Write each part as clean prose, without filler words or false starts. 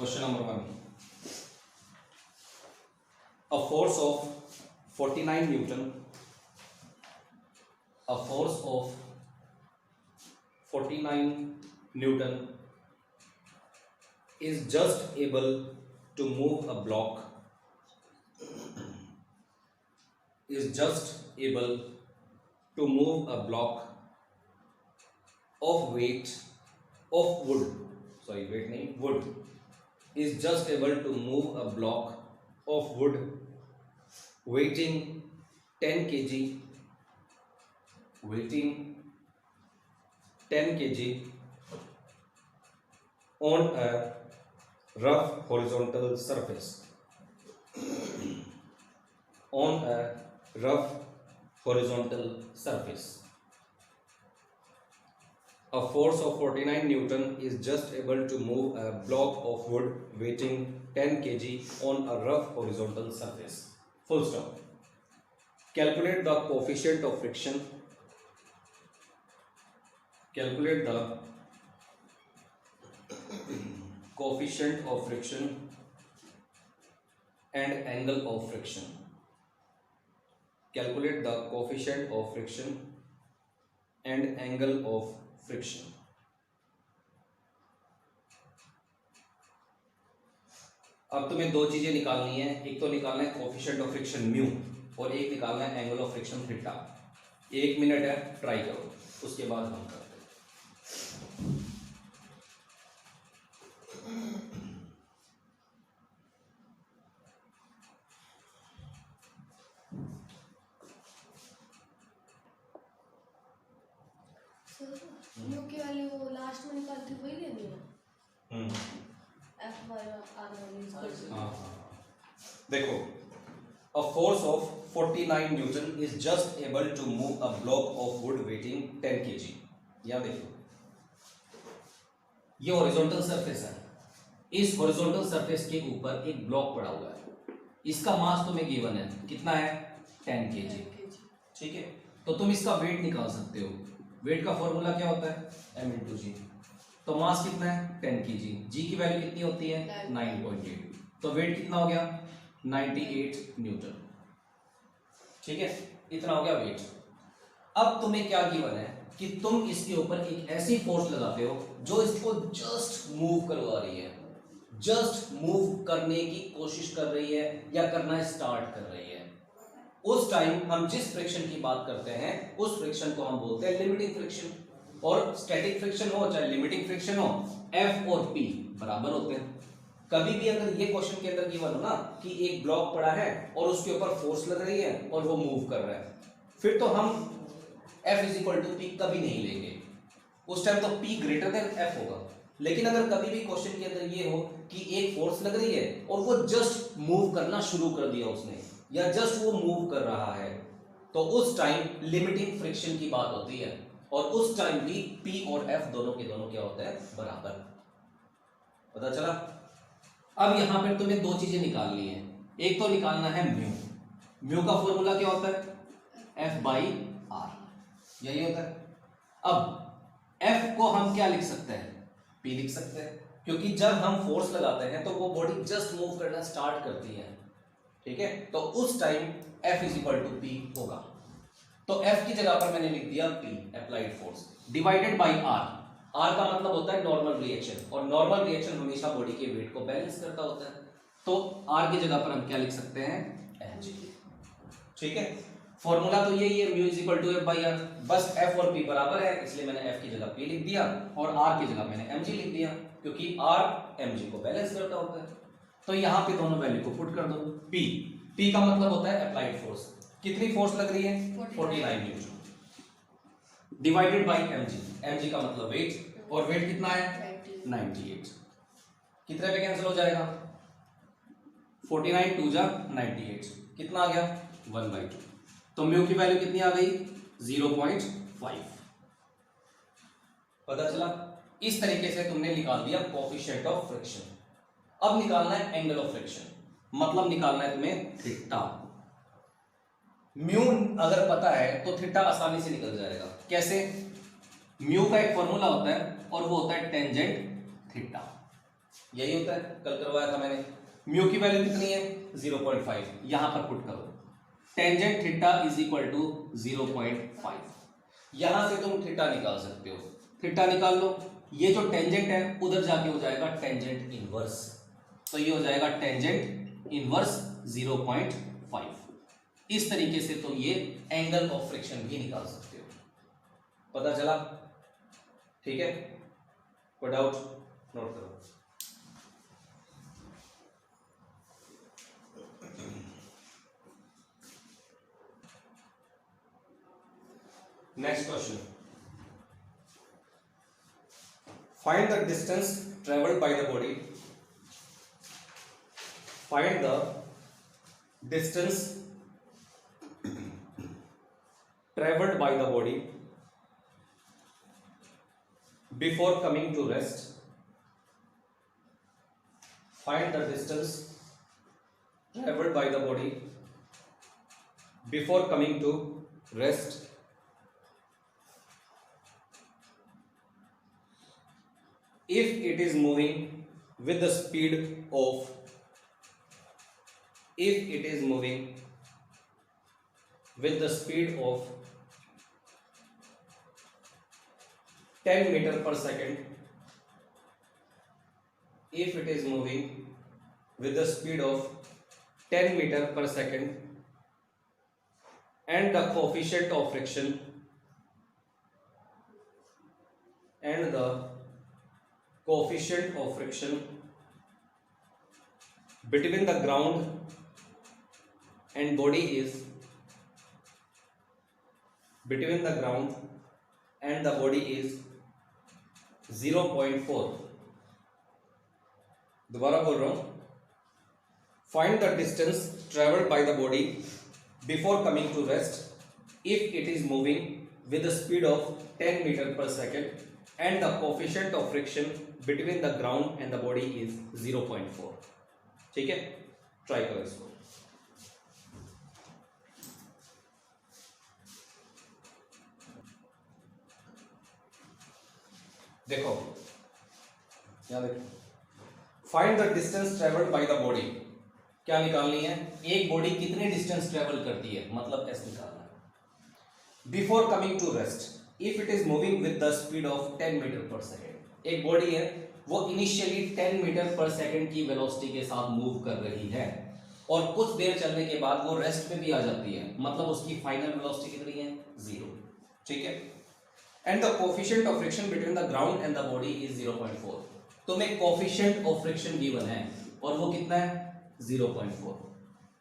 Question number 1. A force of 49 Newton. A force of 49 Newton is just able to move a block. Is just able to move a block of weight of wood. Sorry, weight name wood. Is just able to move a block of wood weighting 10 kg, on a rough horizontal surface. On a rough horizontal surface. A force of 49 Newton is just able to move a block of wood weighing 10 kg on a rough horizontal surface. Full stop. Calculate the coefficient of friction. Calculate the coefficient of friction and angle of friction. Calculate the coefficient of friction and angle of friction. अब तुम्हें दो चीजें निकालनी है, एक तो निकालना है कोफिशिएंट ऑफ फ्रिक्शन म्यू और एक निकालना है angle of friction theta. 1 minute है, ट्राई करो, उसके बाद हम करते हैं। म्यू की वैल्यू वो लास्ट में निकालती वही लेनी है। एफ बाय आर वाली। हाँ, देखो, a force of 49 Newton is just able to move a block of wood weighing 10 kg. यहाँ देखो, ये हॉरिजॉन्टल सरफेस है, इस हॉरिजॉन्टल सरफेस के ऊपर एक ब्लॉक पड़ा हुआ है, इसका मास तुम्हें गिवन है, कितना है 10 kg। ठीक है, तो तुम इसका वेट निकाल सकते हो। वेट का फॉर्मूला क्या होता है m × g। तो मास कितना है 10 kg, g की वैल्यू कितनी होती है 9.8, तो वेट कितना हो गया 98 न्यूटन। ठीक है, इतना हो गया वेट। अब तुम्हें क्या गिवन है कि तुम इसके ऊपर एक ऐसी फोर्स लगाते हो जो इसको जस्ट मूव करवा रही है, जस्ट मूव करने की कोशिश कर रही है या करना स्टार्ट कर रही है। उस टाइम हम जिस फ्रिक्शन की बात करते हैं उस फ्रिक्शन को हम बोलते हैं लिमिटिंग फ्रिक्शन। और स्टैटिक फ्रिक्शन हो चाहे लिमिटिंग फ्रिक्शन हो, F और P बराबर होते हैं। कभी भी अगर ये क्वेश्चन के अंदर गिवन हो ना कि एक ब्लॉक पड़ा है और उसके ऊपर फोर्स लग रही है और वो मूव कर रहा है, फिर तो हम F = P कभी नहीं लेंगे, उस टाइम तो P > F होगा। लेकिन अगर कभी भी क्वेश्चन के अंदर ये हो कि एक फोर्स लग रही है और वो जस्ट मूव करना शुरू कर दिया उसने, या जस्ट वो मूव कर रहा है, तो उस टाइम लिमिटिंग फ्रिक्शन की बात होती है। और उस टाइम भी P और F दोनों के दोनों क्या होते हैं बराबर। पता चला। अब यहां पर तुम्हें दो चीजें निकालनी है, एक तो निकालना है म्यू। म्यू का फॉर्मूला क्या होता है F/r, यही होता है। अब F को हम क्या लिख सकते हैं P लिख सकते हैं, क्योंकि जब हम फोर्स लगाते हैं तो वो बॉडी जस्ट मूव करना स्टार्ट करती है। ठीक है, तो उस टाइम F = P होगा। तो F की जगह पर मैंने लिख दिया P, applied force, divided by R। R का मतलब होता है नॉर्मल रिएक्शन, और नॉर्मल रिएक्शन हमेशा बॉडी के वेट को बैलेंस करता होता है। तो R की जगह पर हम क्या लिख सकते हैं mg। ठीक है, फॉर्मूला तो यही है, म्यू = F/r। बस F और P बराबर है, इसलिए मैंने F की जगह P लिख दिया और R की जगह मैंने mg लिख दिया, क्योंकि R mg को बैलेंस करता होता है। तो यहां पे दोनों वैल्यू को पुट कर दो। P का मतलब होता है अप्लाइड फोर्स, कितनी फोर्स लग रही है 49 न्यूटन, डिवाइडेड बाय mg का मतलब वेट, और वेट कितना है 98। कितने पे कैंसिल हो जाएगा 49 2 = 98, कितना आ गया 1/2। तो म्यू की वैल्यू कितनी आ गई 0.5। पता चला। इस तरीके से तुमने निकाल दिया कोफिशिएंट ऑफ फ्रिक्शन। अब निकालना है एंगल ऑफ फ्रिक्शन, मतलब निकालना है तुम्हें थीटा। म्यू अगर पता है तो थीटा आसानी से निकल जाएगा। कैसे? म्यू का एक फॉर्मूला होता है और वो होता है टेंजेंट थीटा। यही होता है, कल करवाया था मैंने। म्यू की वैल्यू कितनी है 0.5, यहां पर पुट करो tangent theta is equal to 0.5। यहां से तुम थीटा निकाल सकते हो, थीटा निकाल लो। ये जो टेंजेंट है उधर जाके हो जाएगा टेंजेंट इनवर्स, तो ये हो जाएगा टेंजेंट इनवर्स 0.5। इस तरीके से तुम ये एंगल ऑफ फ्रिक्शन भी निकाल सकते हो। पता चला? ठीक है, कोई डाउट? नोट करो। Next question, find the distance travelled by the body, find the distance traveled by the body before coming to rest. Find the distance traveled by the body before coming to rest. If it is moving with the speed of 10 meter per second, if it is moving with the speed of 10 meter per second and the coefficient of friction between the ground and body is 0.4। दोबारा बोल रहा हूं, find the distance travelled by the body before coming to rest if it is moving with the speed of 10 meter per second and the coefficient of friction between the ground and the body is 0.4। ठीक है, try करो इसको। देखो यहां देखो, find the distance travelled by the body, क्या निकालनी है? एक बॉडी कितने डिस्टेंस ट्रेवल करती है, मतलब एस निकालना है। Before coming to rest, if it is moving with the speed of 10 metre per second, एक बॉडी है वो इनिशियली 10 मीटर पर सेकेंड की वेलोसिटी के साथ मूव कर रही है और कुछ देर चलने के बाद वो रेस्ट में भी आ जाती है, मतलब उसकी फाइनल वेलोसिटी कितनी है 0। ठीक है, and the coefficient of friction between the ground and the body is 0.4। तुम्हें कोएफिशिएंट ऑफ फ्रिक्शन गिवन है और वो कितना है 0.4।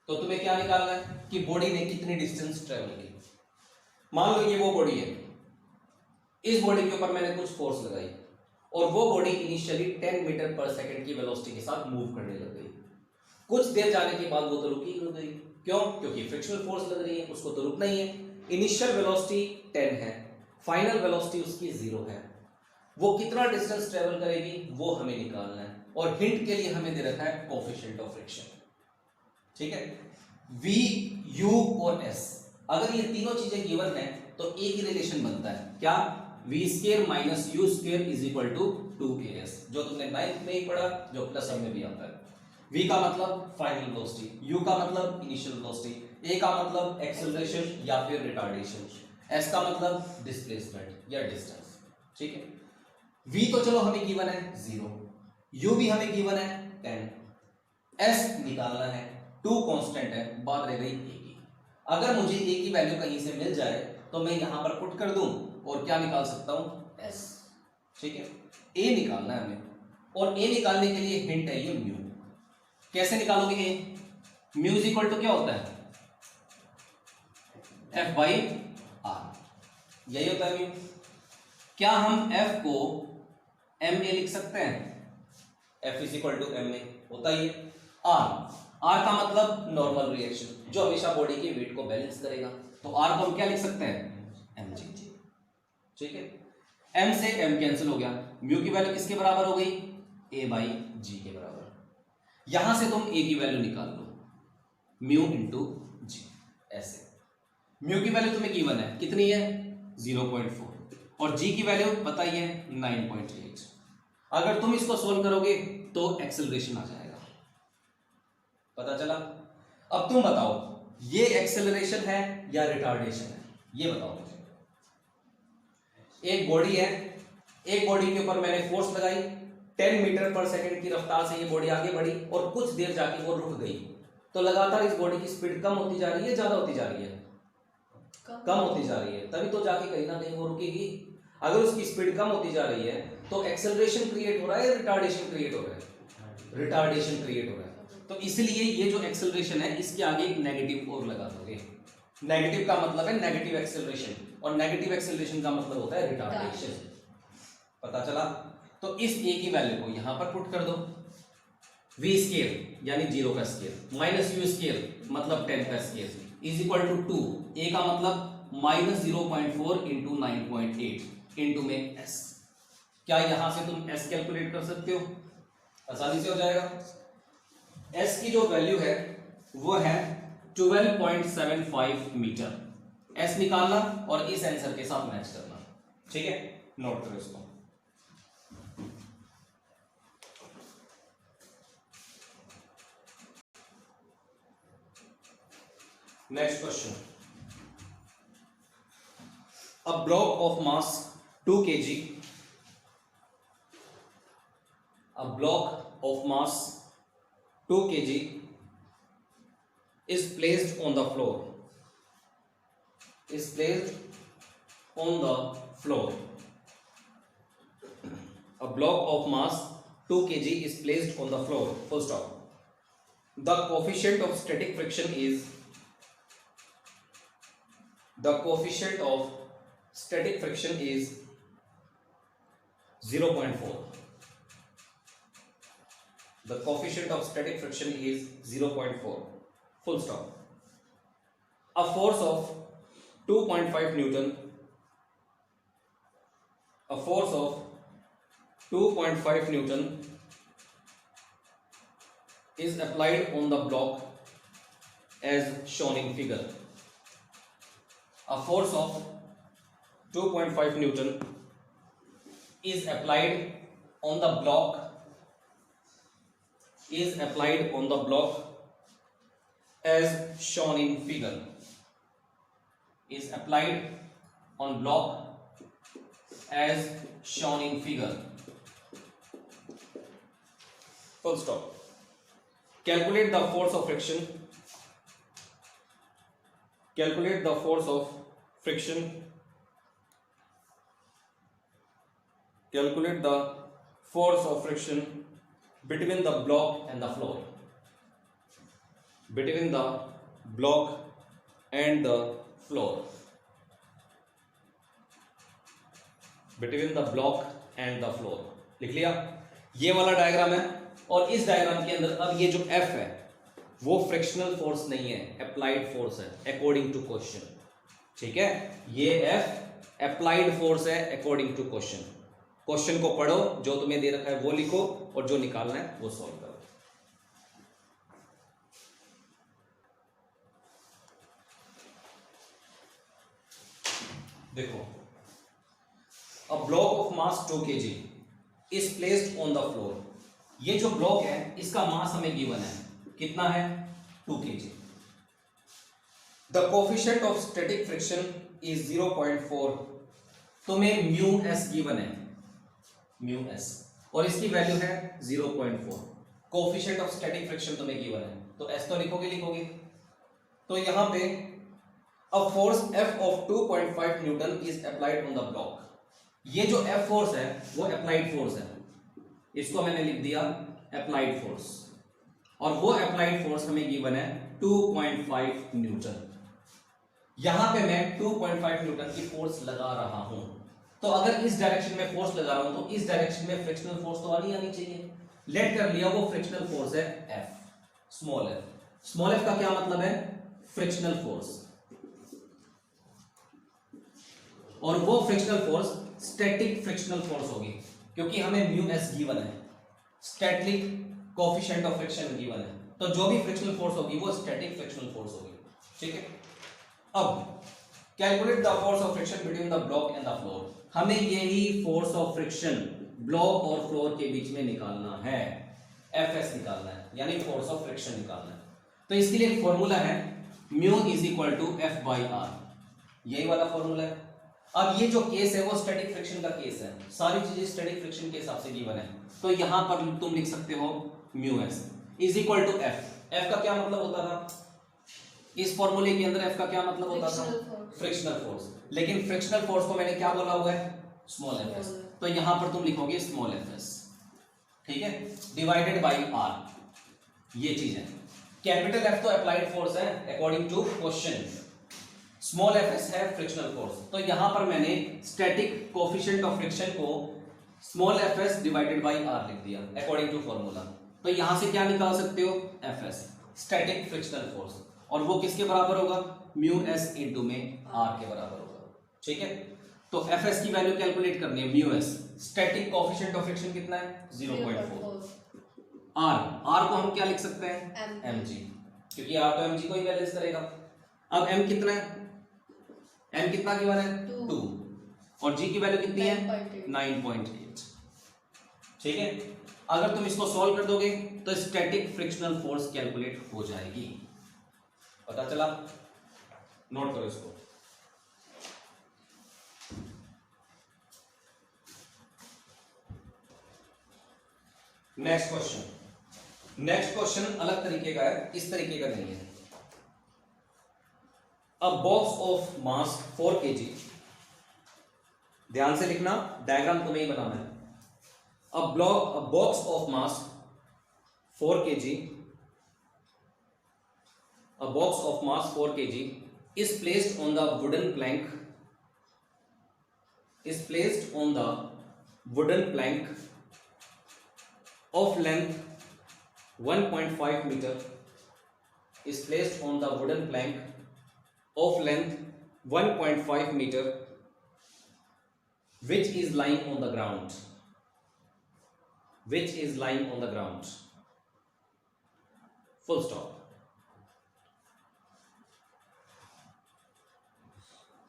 तो तुम्हें क्या निकालना है कि बॉडी ने कितनी डिस्टेंस ट्रेवल की। मान लो ये वो बॉडी है, इस बॉडी के ऊपर मैंने कुछ फोर्स लगाई और वो बॉडी इनिशियली 10 मीटर पर सेकंड की वेलोसिटी के साथ मूव करने लग गई। कुछ देर जाने के बाद वो तो रुकी गई, क्यों? क्योंकि फ्रिक्शनल फोर्स लग रही है, उसको तो रुकना ही है। इनिशियल वेलोसिटी 10 है, फाइनल वेलोसिटी उसकी 0 है। वो कितना डिस्टेंस ट्रेवल करेगी वो हमें निकालना है और हिंट के लिए हमें दे रखा है कोएफिशिएंट ऑफ फ्रिक्शन। ठीक है, V, U और S, अगर ये तीनों चीजें गिवन है तो एक ही रिलेशन बनता है, क्या? V square minus U square is equal to 2AS, जो तुमने 9th में ही पढ़ा, जो प्लस सब में भी आता है। V का मतलब फाइनल वेलोसिटी, U का मतलब इनिशियल वेलोसिटी, A का मतलब एक्सेलरेशन या फिर रिटार्डेशन, S का मतलब डिस्प्लेसमेंट या डिस्टेंस। ठीक है, V तो चलो हमें गिवन है 0, U भी हमें गिवन है 10, S निकालना है, 2 कांस्टेंट है, बात रह गई A की। अगर मुझे A की वैल्यू कहीं से मिल जाए तो मैं यहां पर पुट कर दूं और क्या निकाल सकता हूं S। ठीक है, A निकालना है हमें और A निकालने के लिए हिंट है ये म्यू। कैसे निकालोगे A? Mu is equal to क्या होता है F बाई R, यही होता है म्यू। क्या हम F को MA लिख सकते हैं? F is equal to MA होता ही है। R का मतलब नॉर्मल रिएक्शन, जो हमेशा बॉडी के वेट को बैलेंस करेगा, तो R को हम क्या लिख सकते हैं mg। ठीक है, M से M कैंसिल हो गया, म्यू की वैल्यू किसके बराबर हो गई? A बाई G के बराबर। यहां से तुम A की वैल्यू निकाल लो, म्यू इंटू G। ऐसे म्यू की वैल्यू तुम्हें गिवन है, कितनी है 0.4 और G की वैल्यू पता ही है 9.8। अगर तुम इसको सोल्व करोगे तो एक्सेलरेशन आ जाएगा। पता चला? अब तुम बताओ ये एक्सेलरेशन है या रिटार्डेशन है, ये बताओ मुझे। एक बॉडी है, एक बॉडी के ऊपर मैंने फोर्स लगाई, 10 मीटर पर सेकंड की रफ्तार से ये बॉडी आगे बढ़ी और कुछ देर जाके वो रुक गई, तो लगातार इस बॉडी की स्पीड कम होती जा रही है, ज्यादा होती जा रही है? कम होती जा रही है, तभी तो जाके कहीं ना कहीं वो रुकेगी। अगर उसकी स्पीड कम होती जा रही है तो एक्सेलरेशन क्रिएट हो रहा है या रिटार्डेशन क्रिएट हो रहा है? रिटार्डेशन क्रिएट हो रहा है। तो इसलिए ये जो एक्सेलरेशन है इसके आगे एक नेगेटिव और लगा दोगे। नेगेटिव का मतलब है नेगेटिव एक्सेलरेशन, और नेगेटिव एक्सेलरेशन का मतलब होता है रिटार्डेशन। पता चला? तो इस ए की वैल्यू को यहां पर पुट कर दो, v स्केयर यानी 0 का स्केयर माइनस u स्केयर मतलब 10 का स्केयर इज इक्वल टू 2, ए का मतलब माइनस 0.4 इंटू 9.8 इंटू में s। क्या यहां से तुम s कैलकुलेट कर सकते हो? आसानी से हो जाएगा। s की जो वैल्यू है वो है 12.75 मीटर। s निकालना और इस आंसर के साथ मैच करना, ठीक है? नोट करो इसको। Next question, a block of mass 2 kg, a block of mass 2 kg is placed on the floor, is placed on the floor. A block of mass 2 kg is placed on the floor, full stop. The coefficient of static friction is, the coefficient of static friction is 0.4. The coefficient of static friction is 0.4. Full stop. A force of 2.5 Newton, a force of 2.5 Newton is applied on the block as shown in figure. A force of 2.5 Newton is applied on the block, is applied on the block as shown in figure, is applied on block as shown in figure. Full stop. Calculate the force of friction. Calculate the force of friction. Calculate the force of friction between the block and the floor. Between the block and the floor. Between the block and the floor. लिख लिया? ये वाला diagram है, और इस diagram के अंदर अब ये जो F है वो फ्रिक्शनल फोर्स नहीं है, अप्लाइड फोर्स है अकॉर्डिंग टू क्वेश्चन, ठीक है? ये F अप्लाइड फोर्स है अकॉर्डिंग टू क्वेश्चन। क्वेश्चन को पढ़ो, जो तुम्हें दे रखा है वो लिखो, और जो निकालना है वो सॉल्व करो। देखो, a block of mass 2 kg is placed on the floor. ये जो ब्लॉक है इसका मास हमें गिवन है, कितना है? 2 kg। The coefficient of static friction is 0.4। तुम्हें म्यू एस गिवन है, म्यू एस, और इसकी वैल्यू है 0.4। कोफिशिएंट ऑफ स्टैटिक फ्रिक्शन तुम्हें गिवन है, तो एस तो लिखोगे। तो यहां पे a force F of 2.5 Newton is applied on the block. ये जो F फोर्स है वो अप्लाइड फोर्स है, इसको मैंने लिख दिया अप्लाइड फोर्स, और वो अप्लाइड फोर्स हमें गिवन है 2.5 न्यूटन। यहां पे मैं 2.5 न्यूटन की फोर्स लगा रहा हूं, तो अगर इस डायरेक्शन में फोर्स लगा रहा हूं तो इस डायरेक्शन में फ्रिक्शनल फोर्स तो आनी चाहिए। लेट कर लिया, वो फ्रिक्शनल फोर्स है F, small f। Small f का क्या मतलब है? फ्रिक्शनल फोर्स, और वो frictional force static frictional force होगी, क्योंकि हमें म्यू एस गिवन है, static coefficient of friction given है, तो जो भी फ्रिक्शनल फोर्स होगी वो स्टैटिक फ्रिक्शनल फोर्स होगी, ठीक है? अब calculate the force of friction between the block and the floor. हमें यही फोर्स ऑफ फ्रिक्शन ब्लॉक और फ्लोर के बीच में निकालना है, एफएस निकालना है, यानी फोर्स ऑफ फ्रिक्शन निकालना है। तो इसके लिए एक फॉर्मूला है mu is equal to F by R, यही वाला फॉर्मूला है। अब ये जो केस है वो स्टैटिक फ्रिक्शन का केस है, सारी चीजें स्टैटिक फ्रिक्शन के हिसाब से गिवन है। तो यहां पर तुम लिख सकते हो mu S is equal to F. F का क्या मतलब होता था, इस फॉर्मूले के अंदर एफ का क्या मतलब होता था, फ्रिक्शनल फोर्स। लेकिन फ्रिक्शनल फोर्स को मैंने क्या बोला हुआ है, स्मॉल एफ एस। तो यहां पर तुम लिखोगे स्मॉल एफ एस, ठीक है, डिवाइडेड बाई आर, ये चीज है। कैपिटल एफ तो अप्लाइड फोर्स है according to question, small F S है फ्रिक्शनल फोर्स। तो यहां पर मैंने स्टैटिक कोफिशिएंट ऑफ फ्रिक्शन को small F S divided by R लिख दिया अकॉर्डिंग टू फॉर्मूला। तो यहां से क्या निकाल सकते हो, F S, static frictional force, और वो किसके बराबर होगा, म्यू एस इंटू में आर के बराबर होगा, ठीक है। तो एफ एस की वैल्यू कैलकुलेट करनी है, mu S, static coefficient of friction कितना है 0.4, आर को हम क्या लिख सकते हैं, एम जी, क्योंकि आर तो एम जी को ही बैलेंस करेगा। अब एम कितना है, एम कितना गिवन है 2, और जी की वैल्यू कितनी है 9.8, ठीक है। अगर तुम इसको सॉल्व कर दोगे तो स्टैटिक फ्रिक्शनल फोर्स कैलकुलेट हो जाएगी, पता चला, नोट करो इसको। नेक्स्ट क्वेश्चन, नेक्स्ट क्वेश्चन अलग तरीके का है, इस तरीके का नहीं है। अ बॉक्स ऑफ मास 4 kg, ध्यान से लिखना, डायग्राम तुम्हें ही बनाना है। अ box of mass 4 kg, a box of mass 4 kg is placed on the wooden plank, of length 1.5 meter, is placed on the wooden plank of length 1.5 meter, which is lying on the ground, full stop.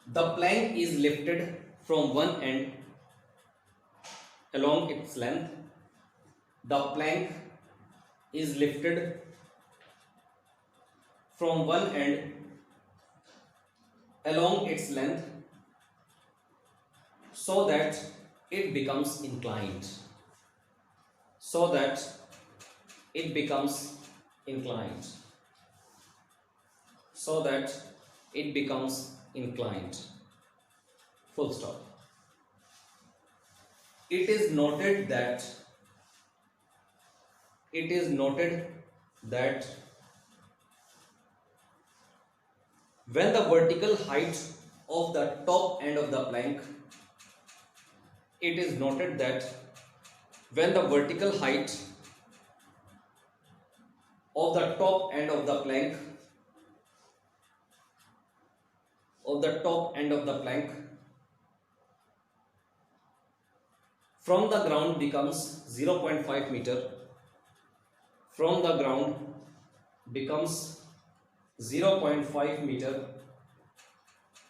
The plank is lifted from one end along its length. The plank is lifted from one end along its length so that it becomes inclined. Full stop. It is noted that when the vertical height of the top end of the plank, when the vertical height of the top end of the plank from the ground becomes 0.5 meter,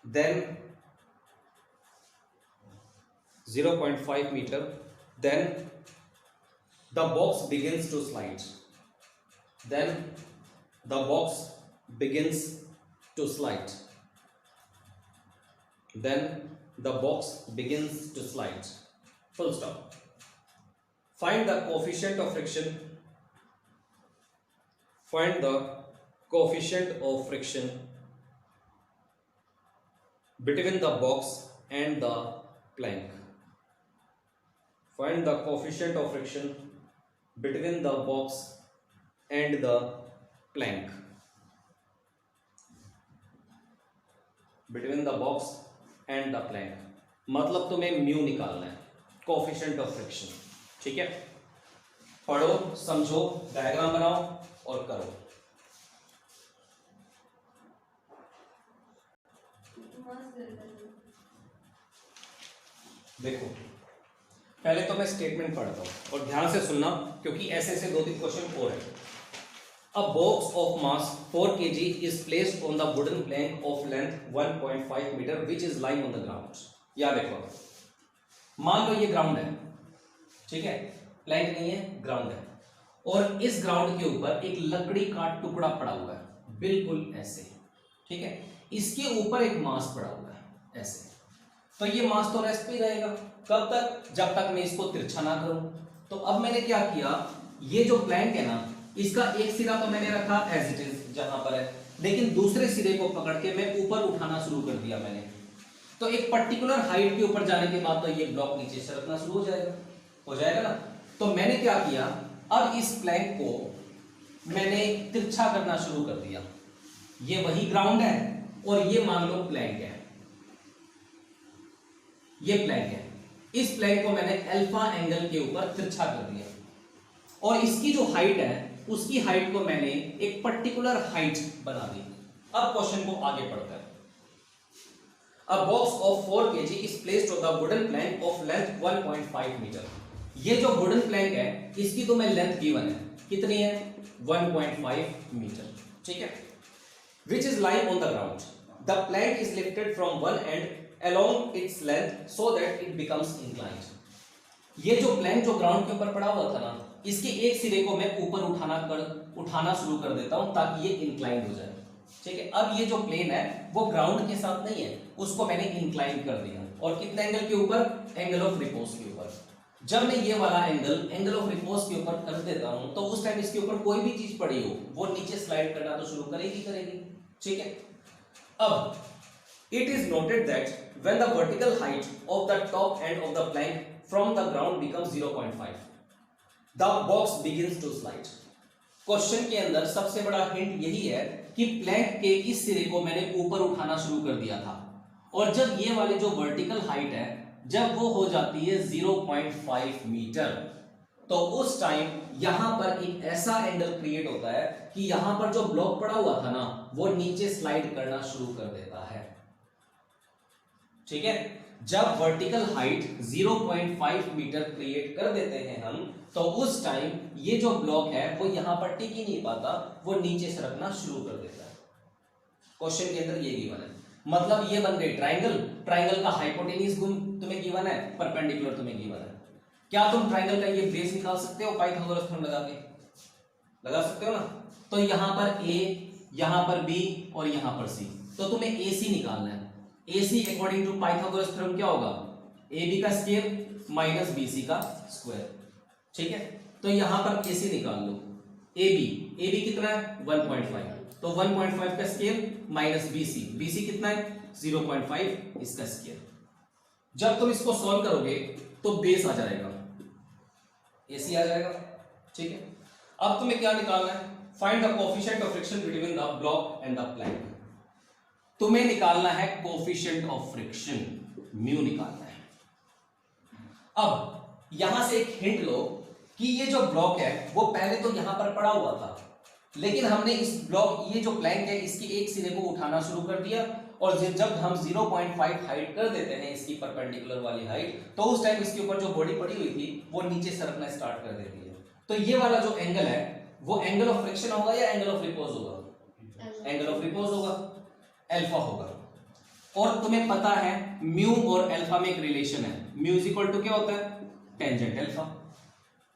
then 0.5 meter, then the box begins to slide. Full stop. Find the coefficient of friction between the box and the plank. Find the coefficient of friction between the box and the plank. मतलब तुम्हें mu निकालना है, coefficient of friction, ठीक है। पढ़ो, समझो, diagram बनाओ और करो। देखो, पहले तो मैं स्टेटमेंट पढ़ता हूं और ध्यान से सुनना, क्योंकि ऐसे 2-3 क्वेश्चन और है। A box of mass 4 kg is placed on the wooden plank of length 1.5 meter which is lying on the ground. याद रखो, मान लो ये ग्राउंड है, ठीक है, प्लैंक नहीं है, ग्राउंड है, और इस ग्राउंड के ऊपर एक लकड़ी का टुकड़ा पड़ा हुआ है, बिल्कुल ऐसे, ठीक है, इसके ऊपर एक मास पड़ा हुआ है ऐसे, तो ये मास तो रेस्ट पे ही रहेगा, कब तक, जब तक मैं इसको तिरछा ना करूं। तो अब मैंने क्या किया, ये जो प्लैंक है ना, इसका एक सिरा तो मैंने रखा एज इट इज जहां पर है, लेकिन दूसरे सिरे को पकड़ के मैं ऊपर उठाना शुरू कर दिया मैंने। तो एक पर्टिकुलर हाइट के ऊपर जाने के बाद तो ये ब्लॉक नीचे सरकना शुरू हो जाएगा ना। तो मैंने क्या किया, अब इस प्लैंक को मैंने तिरछा करना शुरू कर दिया, ये वही ग्राउंड है और ये मान लो प्लैंक है, ये प्लैंक है, इस प्लैंक को मैंने अल्फा एंगल के ऊपर तिरछा कर दिया, और इसकी जो हाइट है उसकी हाइट को मैंने एक पर्टिकुलर हाइट बना दी। अब क्वेश्चन को आगे पढ़ते हैं। A box of 4 kg is placed on the wooden plank of length 1.5 मीटर। ये जो वुडन प्लैंक है इसकी तो मैं लेंथ गिवन है, कितनी है, 1.5 मीटर, ठीक है, which is lying on the ground. The plank is lifted from one end along its length so that it becomes inclined. ये जो प्लैंक जो ग्राउंड के ऊपर पड़ा हुआ था ना, इसके एक सिरे को मैं ऊपर उठाना शुरू कर देता हूं ताकि ये इंक्लाइंड हो जाए, ठीक है। अब ये जो प्लेन है वो ग्राउंड के साथ नहीं है, उसको मैंने इंक्लाइन कर दिया, और कितने एंगल के ऊपर, एंगल ऑफ रिपोज के ऊपर। जब मैं ये वाला एंगल ऑफ रिपोज के ऊपर कर देता हूं तो उस टाइम इसके ऊपर कोई भी चीज पड़ी हो वो नीचे स्लाइड करना तो शुरू करेगी, ठीक है। अब it is noted that when the vertical height of the top end of the plank from the ground becomes 0.5, the box begins to slide. Question के अंदर सबसे बड़ा हिंट यही है कि प्लैंक के इस सिरे को मैंने ऊपर उठाना शुरू कर दिया था, और जब ये वाली जो वर्टिकल हाइट है जब वो हो जाती है 0.5 मीटर, तो उस टाइम यहां पर एक ऐसा एंगल क्रिएट होता है कि यहां पर जो ब्लॉक पड़ा हुआ था ना वो नीचे स्लाइड करना शुरू कर देता है, ठीक है। जब वर्टिकल हाइट 0.5 मीटर क्रिएट कर देते हैं हम, तो उस टाइम ये जो ब्लॉक है वो यहां पर टिक ही नहीं पाता, वो नीचे सरकना शुरू कर देता है। क्वेश्चन के अंदर ये गिवन है, मतलब ये बन गई ट्राइंगल, ट्राइंगल का हाइपोटेन्यूज तुम्हें गिवन है, परपेंडिकुलर तुम्हें गिवन है। क्या तुम ट्राइंगल का ये बेस निकाल सकते हो पाइथागोरस थ्योरम लगा सकते हो ना। तो यहां पर ए, यहां पर बी और यहां पर सी, तो तुम्हें AC निकालना है। AC according to Pythagoras theorem क्या होगा, AB का स्क्वायर माइनस BC का स्क्वायर, ठीक है। तो यहां पर AC निकाल लो, AB कितना है 1.5, तो 1.5 का स्क्वायर माइनस BC कितना है 0.5, इसका स्क्वायर। जब तुम इसको सॉल्व करोगे तो बेस आ जाएगा, AC आ जाएगा, ठीक है। अब तुम्हें क्या निकालना है, find the coefficient of friction between the block and the plank. तुम्हें निकालना है कोएफिशिएंट ऑफ फ्रिक्शन, म्यू निकालना है। अब यहां से एक हिंट लो कि ये जो ब्लॉक है वो पहले तो यहां पर पड़ा हुआ था, लेकिन हमने इस ब्लॉक, ये जो प्लैंक है इसके एक सिरे को उठाना शुरू कर दिया, और जब हम 0.5 हाइट कर देते हैं इसकी परपेंडिकुलर वाली हाइट, तो उस टाइम इसके ऊपर जो बॉडी पड़ी हुई थी वो नीचे सरकना स्टार्ट कर देती है। तो ये वाला जो एंगल है वो एंगल ऑफ फ्रिक्शन होगा या एंगल ऑफ रिपोज होगा, एंगल ऑफ रिपोज होगा, अल्फा होगा। और तुम्हें पता है म्यू और अल्फा में एक रिलेशन है, म्यू इज इक्वल टू क्या होता है, टेंजेंट अल्फा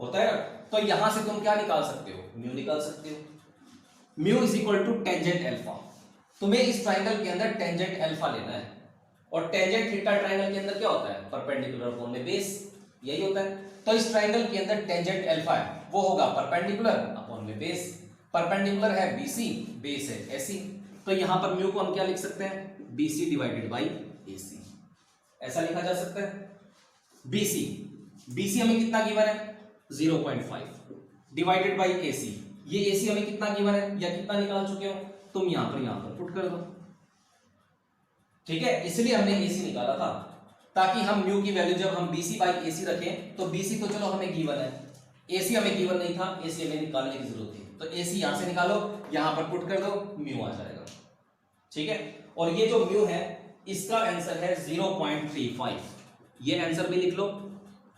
होता है ना। तो यहां से तुम क्या निकाल सकते हो, म्यू निकाल सकते हो, mu is equal to tangent alpha. तुम्हें इस ट्राइंगल के अंदर टेंजेंट अल्फा लेना है, और टेंजेंट थीटा ट्राइंगल के अंदर क्या होता है, परपेंडिकुलर अपॉन में बेस, यही होता है। तो इस ट्राइंगल के अंदर टेंजेंट अल्फा है वो होगा परपेंडिकुलर अपॉन में बेस, परपेंडिकुलर है BC, बेस है AC, तो यहां पर म्यू को हम क्या लिख सकते हैं, BC डिवाइडेड बाई AC, ऐसा लिखा जा सकता है। BC हमें कितना गिवन है 0.5 डिवाइडेड बाई AC, ये AC हमें कितना गिवन है या कितना निकाल चुके हो तुम, यहां पर पुट कर दो, ठीक है। इसलिए हमने AC निकाला था ताकि हम म्यू की वैल्यू जब हम BC बाई AC रखें, तो BC तो चलो हमें गिवन है, AC हमें गिवन नहीं था, AC हमें निकालने की जरूरत थी, तो AC यहां से निकालो, यहां पर पुट कर दो, म्यू आ जाएगा, ठीक है। और ये जो म्यू है इसका आंसर है 0.35, ये आंसर भी लिख लो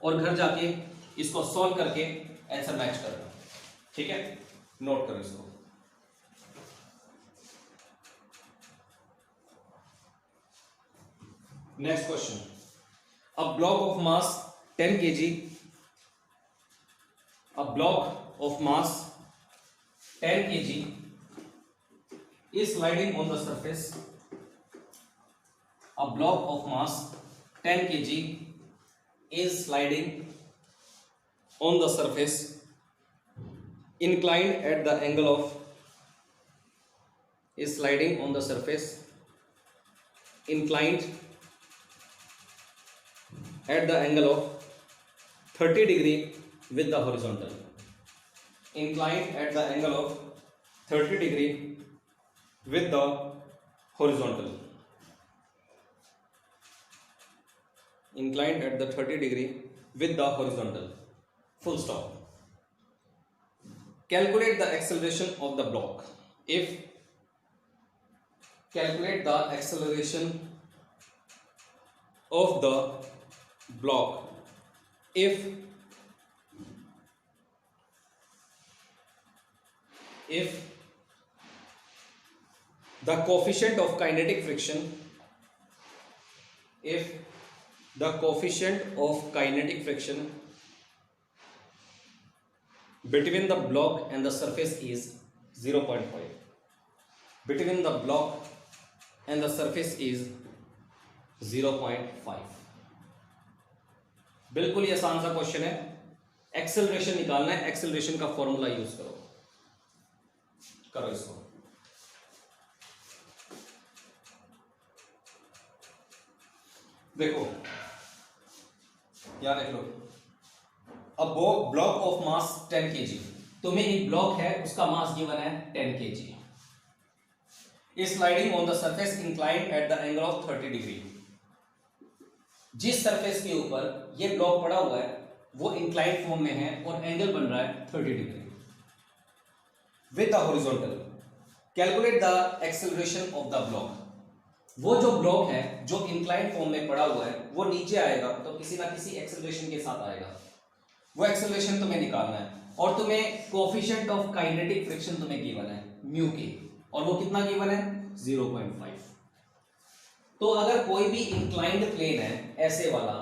और घर जाके इसको सॉल्व करके आंसर मैच कर लो, ठीक है, नोट करो इसको। Next question, a block of mass 10 kg a block of mass 10 kg is sliding on the surface. A block of mass 10 kg is sliding on the surface inclined at the angle of is sliding on the surface inclined at the angle of 30 degree with the horizontal. Inclined at the angle of 30 degree with the horizontal. Inclined at the 30 degree with the horizontal. Full stop. Calculate the acceleration of the block. Calculate the acceleration of the block if the coefficient of kinetic friction between the block and the surface is 0.5. Between the block and the surface is 0.5. बिल्कुल ही आसान सा question है. Acceleration निकालना है. Acceleration का formula use करो इसको. देखो यार देख लो. अब वो ब्लॉक ऑफ मास 10 kg. तुम्हें एक ब्लॉक है, उसका मास गिवन है 10 kg. Is sliding on the surface inclined at the angle of 30 degree. जिस सरफेस के ऊपर ये ब्लॉक पड़ा हुआ है वो इंक्लाइंड फॉर्म में है और एंगल बन रहा है 30 degree with the horizontal. Calculate the acceleration of the block. वो जो ब्लॉक है जो इंक्लाइंड फॉर्म में पड़ा हुआ है वो नीचे आएगा तो किसी ना किसी एक्सेलरेशन के साथ आएगा. वो एक्सेलरेशन तुम्हें निकालना है और तुम्हें कोएफिशिएंट ऑफ काइनेटिक फ्रिक्शन तुम्हें गिवन है म्यू के, और वो कितना गिवन है 0.5. तो अगर कोई भी इंक्लाइंड प्लेन है ऐसे वाला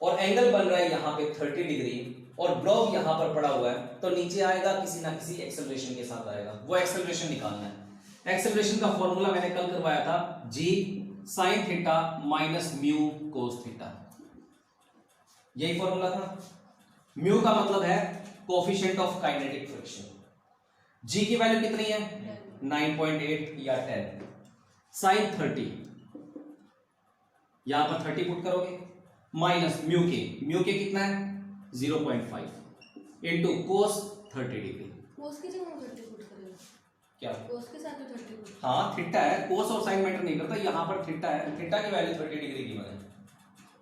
और एंगल बन रहा है यहां पे 30 डिग्री और ब्लॉक यहां पर पड़ा हुआ है तो नीचे आएगा किसी ना किसी एक्सेलरेशन के साथ आएगा. वो एक्सेलरेशन निकालना है. एक्सेलरेशन का फॉर्मूला मैंने कल करवाया था, g sin theta minus mu cos theta. यही फॉर्मूला था. म्यू का मतलब है coefficient of kinetic friction. g की वैल्यू कितनी है 9.8 या 10. sin 30 यहां पर 30 पुट करोगे माइनस म्यू के कितना है 0.5 इनटू कोस 30 डिग्री. कोस की जगह 30 पुट करेंगे क्या? कोस के साथ 30 पुट. हाँ थीटा है, कोस और साइन मैटर नहीं करता. यहां पर थीटा है, थीटा की वैल्यू 30 डिग्री की है.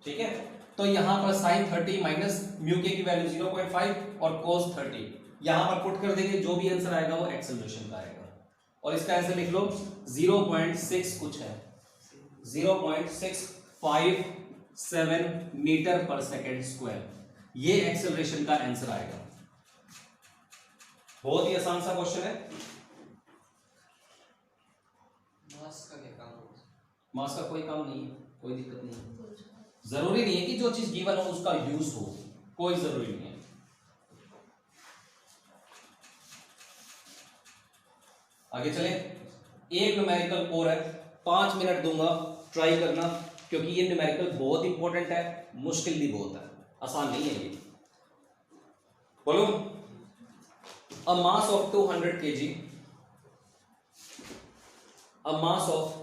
ठीक है, तो यहां पर sin 30 माइनस म्यू के की वैल्यू 0.5 और cos 30 यहां पर पुट कर देंगे. जो भी आंसर आएगा वो एक्सेलरेशन का आएगा. और इसका आंसर लिख लो 0.6 कुछ है 0.657 मीटर पर सेकेंड स्क्वायर. ये एक्सेलरेशन का आंसर आएगा. बहुत ही आसान सा क्वेश्चन है. मास का क्या काम होगा? मास का कोई काम नहीं है, कोई दिक्कत नहीं है. जरूरी नहीं है कि जो चीज गिवन हो उसका यूज हो, कोई जरूरी नहीं है. आगे चले. एक न्यूमेरिकल और है, 5 मिनट दूंगा, ट्राई करना क्योंकि ये न्यूमेरिकल बहुत इंपॉर्टेंट है, मुश्किल भी बहुत है, आसान नहीं है ये. बोलो. अ mass of 200 kg, a mass of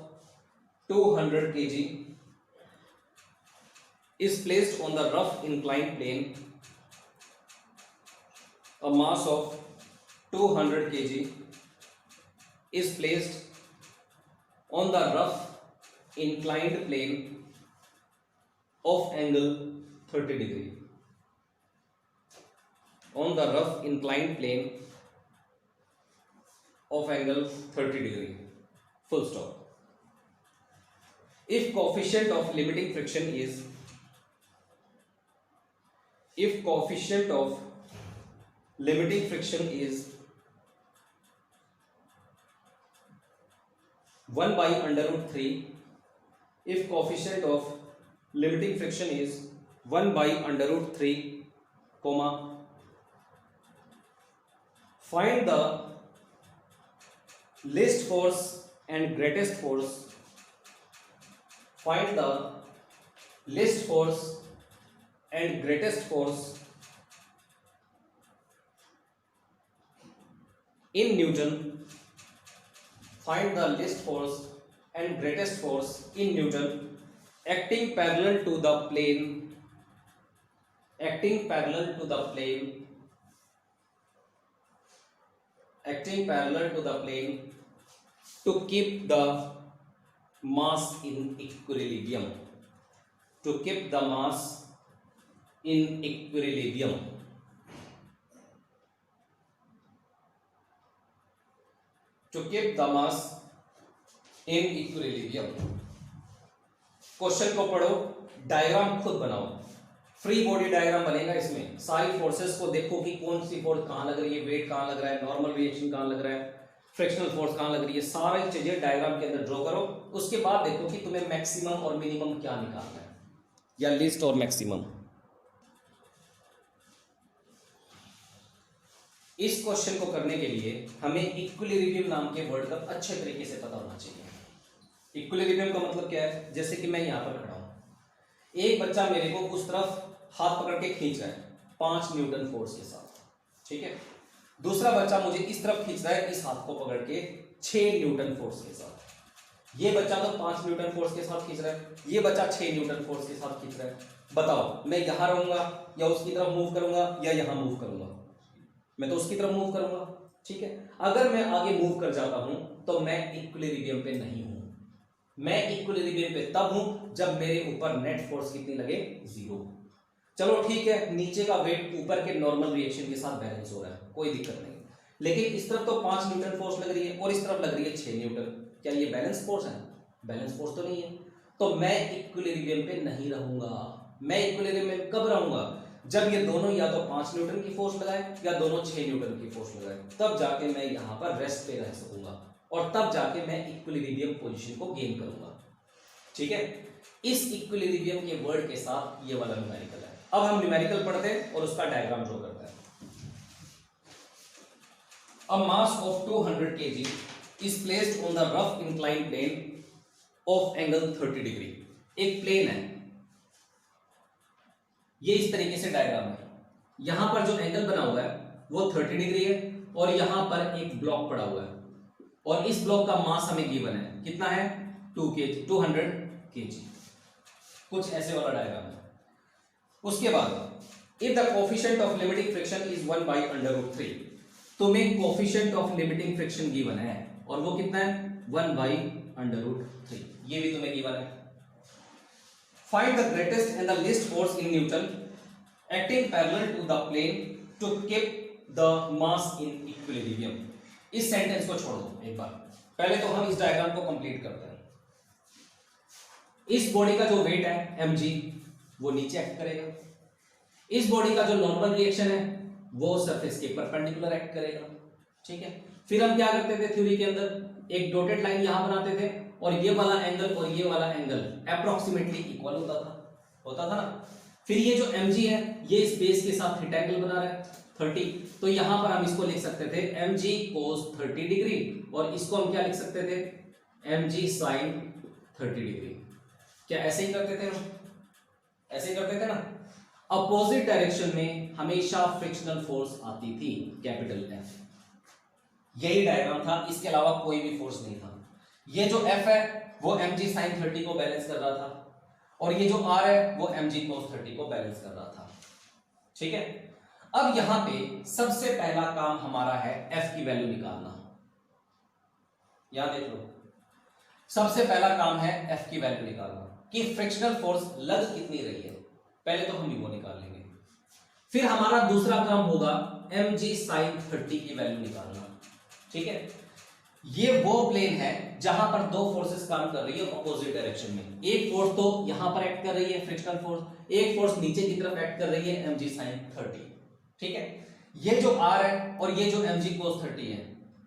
200 kg is placed on the rough inclined plane. A mass of 200 kg is placed on the rough inclined plane of angle 30 degree. On the rough inclined plane of angle 30 degree. Full stop. If coefficient of limiting friction is 1 by under root 3, if coefficient of limiting friction is 1 by under root 3, comma find the least force and greatest force. Find the least force and greatest force in Newton. Find the least force and greatest force in Newton acting parallel to the plane. Acting parallel to the plane. Acting parallel to the plane to keep the mass in equilibrium. To keep the mass in equilibrium. To keep the mass in equilibrium. Question को पढ़ो, diagram खुद बनाओ। Free body diagram बनेगा इसमें। सारी forces को देखो कि कौन सी फोर्स कहां लग रही है, वेट कहां लग रहा है, नॉर्मल रिएक्शन कहां लग रहा है, फ्रिक्शनल फोर्स कहां लग रही है, सारी चीजें डायग्राम के अंदर ड्रॉ करो। उसके बाद देखो कि तुम्हें मैक्सिमम और मिनिमम क्या निकालना है, या लीस्ट और मैक्सिमम। इस क्वेश्चन को करने के लिए हमें इक्विलिब्रियम नाम के वर्ड का अच्छे तरीके से पता होना चाहिए। इक्विलिब्रियम का मतलब क्या है? जैसे कि मैं यहां पर खड़ा हूं, एक बच्चा मेरे को उस तरफ हाथ पकड़ के खींच रहा है 5 न्यूटन फोर्स के साथ, ठीक है। दूसरा बच्चा मुझे इस तरफ खींच रहा है इस हाथ को पकड़ के 6 न्यूटन फोर्स के साथ। ये बच्चा तो 5 न्यूटन फोर्स के साथ खींच रहा है, ये बच्चा 6 न्यूटन फोर्स के साथ खींच रहा है। बताओ मैं यहां रहूंगा या उसकी तरफ मूव करूंगा या यहां मूव करूंगा? मैं तो उसकी तरफ मूव करूंगा, ठीक है। अगर मैं आगे मूव कर जाता हूं तो मैं इक्विलिब्रियम पे नहीं हूं। मैं इक्विलिब्रियम पे तब हूं जब मेरे ऊपर नेट फोर्स कितनी लगे? 0। चलो ठीक है, नीचे का वेट ऊपर के नॉर्मल रिएक्शन के साथ बैलेंस हो रहा है, कोई दिक्कत नहीं। लेकिन इस तरफ तो 5 न्यूटन फोर्स लग रही है और इस तरफ लग रही है 6 न्यूटन। क्या ये बैलेंस फोर्स है? बैलेंस फोर्स तो नहीं है। तो मैं इक्विलिब्रियम पे नहीं रहूंगा। मैं इक्विलिब्रियम में कब रहूंगा? जब ये दोनों या तो 5 न्यूटन की फोर्स लगाए या दोनों 6 न्यूटन की फोर्स लगाए, तब जाके मैं यहां पर रेस्ट पे रह सकूंगा और तब जाके मैं इक्विलिब्रियम पोजीशन को गेन करूंगा, ठीक है। इस इक्विलिब्रियम के वर्ड के साथ ये वाला न्यूमेरिकल है। अब हम न्यूमेरिकल पढ़ते हैं और उसका डायग्राम ड्रॉ करते हैं। A mass of 200 kg is placed on the rough inclined plane of angle 30 degree. एक प्लेन है, ये इस तरीके से डायग्राम है। यहां पर जो एंगल बना हुआ है वो 30 डिग्री है और यहां पर एक ब्लॉक पड़ा हुआ है और इस ब्लॉक का मास हमें गिवन है, कितना है? 200 kg। कुछ ऐसे वाला डायग्राम है। उसके बाद if the coefficient of limiting friction is 1/√3, तुम्हें coefficient of limiting friction given है और वो कितना है? 1/√3। ये भी तुम्हें गिवन है। Find the greatest and the least force in newton acting parallel to the plane to keep the mass in equilibrium. इस सेंटेंस को छोड़ दो एक बार, पहले तो हम इस डायग्राम को कंप्लीट करते हैं। इस बॉडी का जो वेट है mg वो नीचे एक्ट करेगा। इस बॉडी का जो नॉर्मल रिएक्शन है वो सरफेस के परपेंडिकुलर एक्ट करेगा, ठीक है। फिर हम क्या करते थे थ्योरी के अंदर? एक डॉटेड लाइन यहां बनाते थे और ये वाला एंगल और ये वाला एंगल अप्रोक्सीमेटली इक्वल होता था ना। फिर ये जो mg है ये इस बेस के साथ थीटा एंगल बना रहा है 30, तो यहां पर हम इसको लिख सकते थे mg cos 30 डिग्री और इसको हम क्या लिख सकते थे? mg sin 30 degree. क्या ऐसे ही करते थे हम? ऐसे ही करते थे ना। अपोजिट डायरेक्शन में हमेशा फ्रिक्शनल फोर्स आती थी, कैपिटल F। यही डायग्राम था, इसके अलावा कोई भी फोर्स नहीं था। ये जो F है वो mg sin 30 को बैलेंस कर रहा था और ये जो R है वो mg cos 30 को बैलेंस कर रहा था, ठीक है। अब यहां पे सबसे पहला काम हमारा है F की वैल्यू निकालना। यहां देख लो, सबसे पहला काम है F की वैल्यू निकालना कि फ्रिक्शनल फोर्स लग कितनी रही है। पहले तो हम वो निकाल लेंगे। फिर हमारा दूसरा काम होगा mg sin 30 की वैल्यू निकालना, ठीक है। ये वो प्लेन है जहां पर दो फोर्सेस काम कर रही है अपोजिट डायरेक्शन में। एक फोर्स तो यहां पर एक्ट कर रही है फ्रिक्शनल फोर्स, एक फोर्स नीचे की तरफ एक्ट कर रही है mg sin 30, ठीक है। ये जो r है और ये जो mg cos 30 है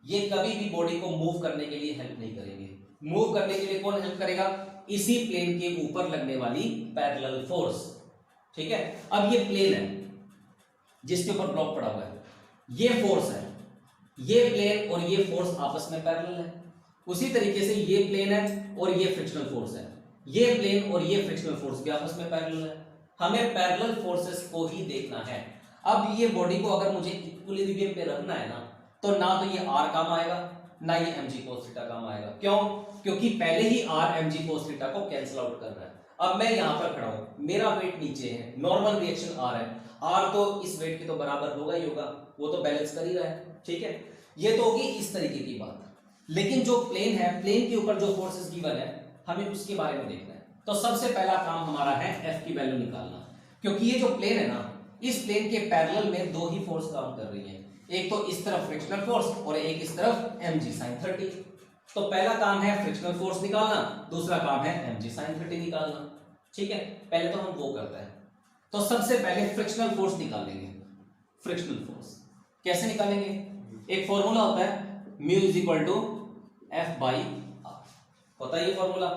ये कभी भी बॉडी को मूव करने के लिए हेल्प नहीं करेंगे। मूव करने के लिए कौन हेल्प करेगा? इसी प्लेन के ऊपर लगने वाली पैरेलल फोर्स, ठीक है। अब ये प्लेन है जिसके ऊपर ब्लॉक पड़ा हुआ है, ये फोर्स है ये प्लेन और ये फोर्स आपस में पैरेलल है। उसी तरीके से ये प्लेन है और ये फ्रिक्शनल फोर्स है, ये प्लेन और ये फ्रिक्शनल फोर्स भी आपस में पैरेलल है। हमें पैरेलल फोर्सेस को ही देखना है। अब ये बॉडी को अगर मुझे इक्विलिब्रियम पे रखना है ना, तो ना तो ये r काम आएगा ना ये mg cos थीटा काम आएगा। क्यों? क्योंकि पहले ही r mg cos थीटा को कैंसिल आउट कर रहा है। अब मैं यहां पर खड़ा हूं, मेरा वेट नीचे है, नॉर्मल रिएक्शन r है, r तो इस वेट के तो बराबर होगा ही होगा, वो तो बैलेंस कर ही रहा है, ठीक है। ये तो होगी इस तरीके की बात। लेकिन जो प्लेन है, प्लेन के ऊपर जो फोर्सेस गिवन है, हमें उसके बारे में देखना है। तो सबसे पहला काम हमारा है f की वैल्यू निकालना, क्योंकि ये जो प्लेन है ना, इस प्लेन के पैरेलल में दो ही फोर्स काम कर रही है, एक तो इस तरफ फ्रिक्शनल फोर्स और एक इस तरफ mg sin 30। तो पहला काम है फ्रिक्शनल फोर्स निकालना, दूसरा काम है mg sin 30 निकालना, ठीक है। पहले तो हम वो करते हैं। तो सबसे पहले फ्रिक्शनल फोर्स निकालेंगे। फ्रिक्शनल फोर्स कैसे निकालेंगे? एक फॉर्मूला होता है mu is equal to F by R, होता है ये फॉर्मूला।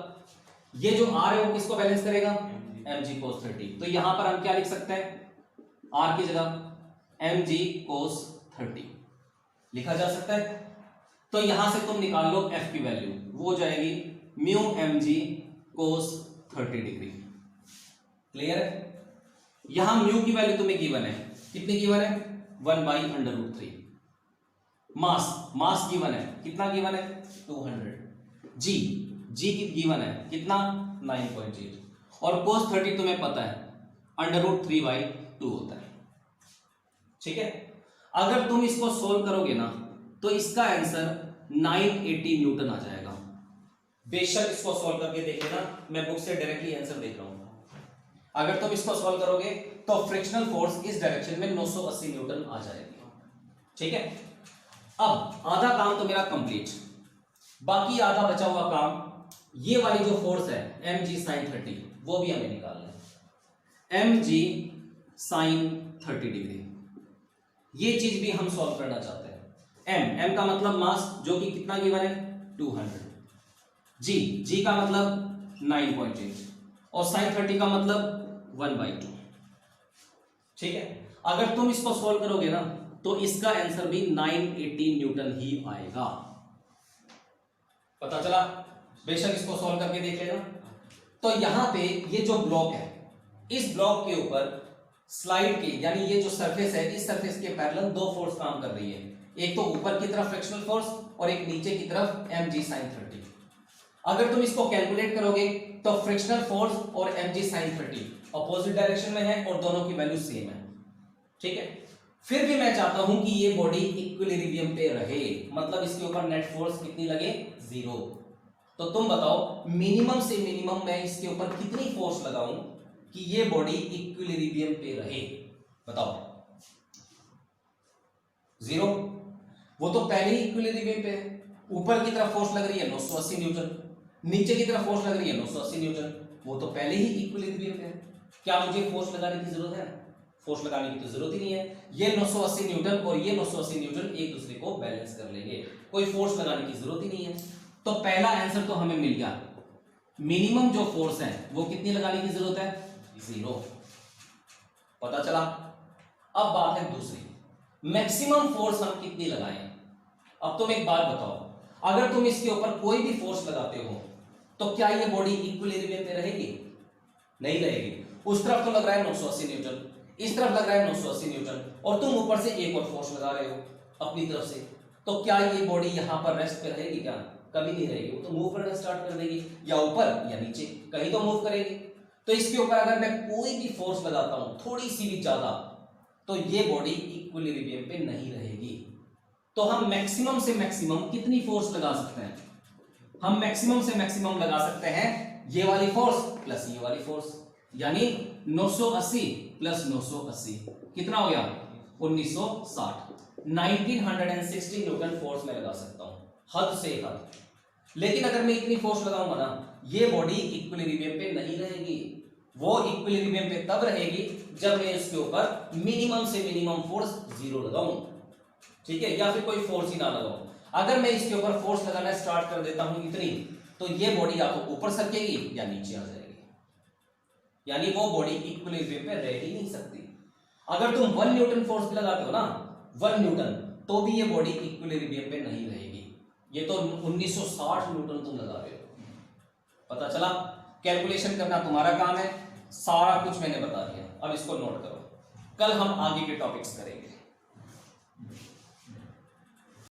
ये जो आर है वो किसको बैलेंस करेगा? mg cos 30। तो यहां पर हम क्या लिख सकते हैं? आर की जगह mg cos 30 लिखा जा सकता है। तो यहां से तुम निकाल लो f की वैल्यू, वो हो जाएगी mu mg cos 30 degree. Clear है? यहां म्यू की वैल्यू तुम्हें गिवन है, कितनी गिवन है? 1/√3। मास गिवन है, कितना गिवन है? 200। जी की गिवन है, कितना? 9.8। और cos 30 तुम्हें पता है √3/2 होता है, ठीक है। अगर तुम इसको सोल्व करोगे ना, तो इसका आंसर 980 न्यूटन आ जाएगा। बेशक इसको सोल्व करके देख लेना, मैं बुक से डायरेक्टली आंसर देख रहा हूं। अगर तुम इसको सोल्व करोगे तो फ्रिक्शनल फोर्स इस डायरेक्शन में 980 न्यूटन आ जाएगी, ठीक है। अब आधा काम तो मेरा कंप्लीट, बाकी आधा बचा हुआ काम, ये वाली जो फोर्स है mg sin 30, वो भी हमें निकालना है। mg sin 30 डिग्री, ये चीज भी हम सॉल्व करना चाहते हैं। m का मतलब मास, जो कि कितना गिवन है? 200। g का मतलब 9.8 और sin 30 का मतलब 1/2, ठीक है। अगर तुम इसको सॉल्व करोगे ना, तो इसका आंसर भी 980 न्यूटन ही आएगा। पता चला? बेशक इसको सॉल्व करके देख लेना। तो यहां पे ये जो ब्लॉक है, इस ब्लॉक के ऊपर स्लाइड के, यानी ये जो सरफेस है, इस सरफेस के पैरेलल दो फोर्स काम कर रही है। एक तो ऊपर की तरफ फ्रिक्शनल फोर्स और एक नीचे की तरफ mg sin 30। अगर तुम इसको कैलकुलेट करोगे तो फ्रिक्शनल फोर्स और mg sin 30 अपोजिट डायरेक्शन में है और दोनों की वैल्यू सेम है, ठीक है। फिर भी मैं चाहता हूं कि ये बॉडी इक्विलिब्रियम पे रहे, मतलब इसके ऊपर नेट फोर्स कितनी लगे? 0। तो तुम बताओ मिनिमम से मिनिमम मैं इसके ऊपर कितनी फोर्स लगाऊं कि ये बॉडी इक्विलिब्रियम पे रहे? बताओ। 0। वो तो पहले ही इक्विलिब्रियम पे है। ऊपर की तरफ फोर्स लग रही है 980 न्यूटन, नीचे की तरफ फोर्स लग रही है 980 न्यूटन, वो तो पहले ही इक्विलिब्रियम पे है। क्या मुझे फोर्स लगाने की जरूरत है? फोर्स लगाने की तो जरूरत ही नहीं है। ये 980 न्यूटन और ये 980 न्यूटन एक दूसरे को बैलेंस कर लेंगे, कोई फोर्स लगाने की जरूरत ही नहीं है। तो पहला आंसर तो हमें मिल गया। मिनिमम जो फोर्स है वो कितनी लगाने की जरूरत है? 0। पता चला? अब बात है दूसरी, मैक्सिमम फोर्स हम कितनी लगाएं। अब तुम एक बात बताओ, अगर तुम इसके ऊपर कोई भी फोर्स लगाते हो तो क्या ये बॉडी इक्विलिब्रियम पे रहेगी? नहीं रहेगी। उस तरफ तो लग रहा है 980 न्यूटन, इस तरफ लग रहा है 980 न्यूटन, और तुम ऊपर से एक और फोर्स लगा रहे हो अपनी तरफ से, तो क्या ये बॉडी यहां पर रेस्ट पे रहेगी? क्या कभी नहीं रहेगी। वो तो मूव करना स्टार्ट कर देगी, या ऊपर या नीचे, कहीं तो मूव करेगी। तो इसके ऊपर अगर मैं कोई भी फोर्स लगाता हूं, थोड़ी सी भी ज्यादा, तो ये बॉडी इक्विलिब्रियम पे नहीं रहेगी। तो हम मैक्सिमम से मैक्सिमम कितनी फोर्स लगा सकते हैं? हम मैक्सिमम से मैक्सिमम लगा सकते हैं ये वाली फोर्स प्लस ये वाली फोर्स, यानी 980 प्लस 980 कितना हो गया? 1960। 1960 न्यूटन फोर्स में लगा सकता हूं, हद से हद। लेकिन अगर मैं इतनी फोर्स लगाऊंगा ना, ये बॉडी इक्विलिब्रियम पे नहीं रहेगी। वो इक्विलिब्रियम पे तब रहेगी जब मैं इसके ऊपर मिनिमम से मिनिमम फोर्स 0 लगाऊं, ठीक है, या फिर कोई फोर्स ही ना लगाऊं। अगर मैं इसके ऊपर फोर्स लगाना स्टार्ट कर देता हूं इतनी, तो ये बॉडी या तो ऊपर सरकेगी या नीचे आ जाएगी, यानी वो बॉडी इक्विलिब्रियम पे रह ही नहीं सकती। अगर तुम 1 न्यूटन फोर्स भी लगाते हो ना, 1 न्यूटन, तो भी ये बॉडी इक्विलिब्रियम पे नहीं रहेगी। ये तो 1960 न्यूटन तुम लगा रहे हो, पता चला। कैलकुलेशन करना तुम्हारा काम है, सारा कुछ मैंने बता दिया। अब इसको नोट करो, कल हम आगे के टॉपिक्स करेंगे।